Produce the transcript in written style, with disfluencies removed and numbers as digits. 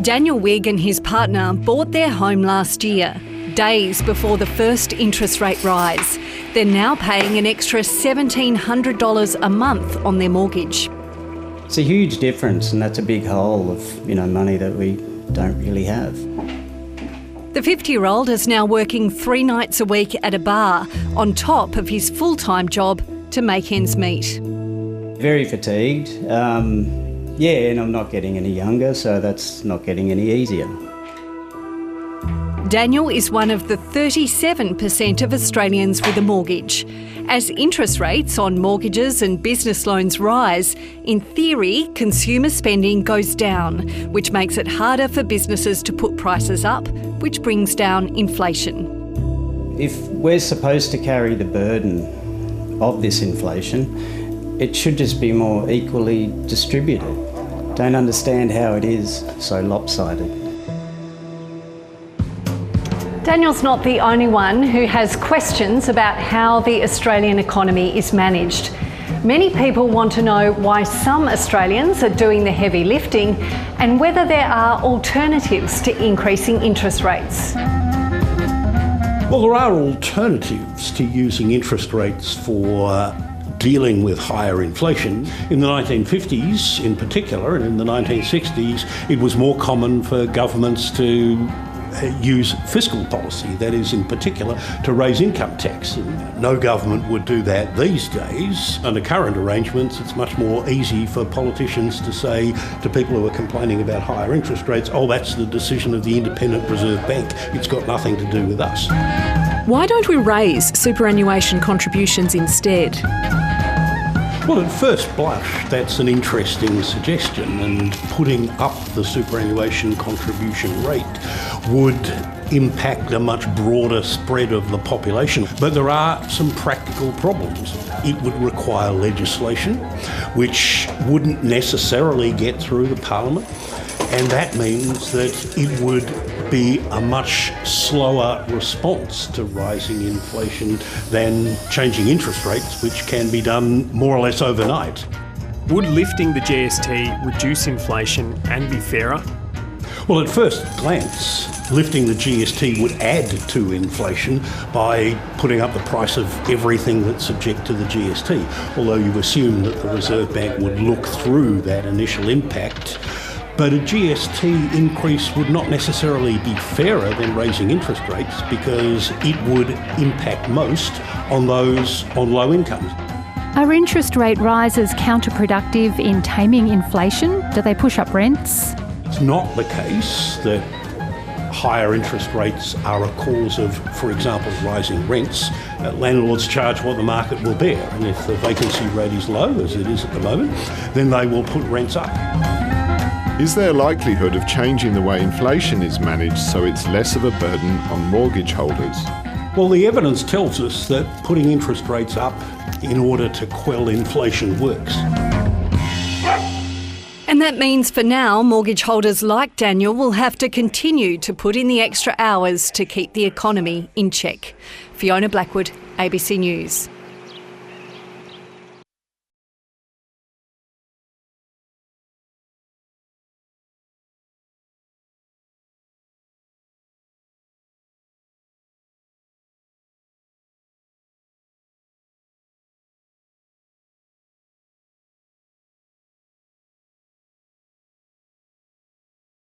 Daniel Wigg and his partner bought their home last year, days before the first interest rate rise. They're now paying an extra $1,700 a month on their mortgage. It's a huge difference, and that's a big hole of money that we don't really have. The 50-year-old is now working 3 nights a week at a bar on top of his full-time job to make ends meet. Very fatigued. And I'm not getting any younger, so that's not getting any easier. Daniel is one of the 37% of Australians with a mortgage. As interest rates on mortgages and business loans rise, in theory, consumer spending goes down, which makes it harder for businesses to put prices up, which brings down inflation. If we're supposed to carry the burden of this inflation, it should just be more equally distributed. Don't understand how it is so lopsided. Daniel's not the only one who has questions about how the Australian economy is managed. Many people want to know why some Australians are doing the heavy lifting and whether there are alternatives to increasing interest rates. Well, there are alternatives to using interest rates for dealing with higher inflation. In the 1950s in particular, and in the 1960s, it was more common for governments to use fiscal policy, that is in particular to raise income tax. No government would do that these days. Under current arrangements, it's much more easy for politicians to say to people who are complaining about higher interest rates, oh, that's the decision of the Independent Reserve Bank, it's got nothing to do with us. Why don't we raise superannuation contributions instead? Well, at first blush, that's an interesting suggestion, and putting up the superannuation contribution rate would impact a much broader spread of the population. But there are some practical problems. It would require legislation, which wouldn't necessarily get through the Parliament, and that means that it would be a much slower response to rising inflation than changing interest rates, which can be done more or less overnight. Would lifting the GST reduce inflation and be fairer? Well, at first glance, lifting the GST would add to inflation by putting up the price of everything that's subject to the GST, although you assume that the Reserve Bank would look through that initial impact. But a GST increase would not necessarily be fairer than raising interest rates because it would impact most on those on low incomes. Are interest rate rises counterproductive in taming inflation? Do they push up rents? It's not the case that higher interest rates are a cause of, for example, rising rents. Landlords charge what the market will bear, and if the vacancy rate is low, as it is at the moment, then they will put rents up. Is there a likelihood of changing the way inflation is managed so it's less of a burden on mortgage holders? Well, the evidence tells us that putting interest rates up in order to quell inflation works. And that means for now, mortgage holders like Daniel will have to continue to put in the extra hours to keep the economy in check. Fiona Blackwood, ABC News.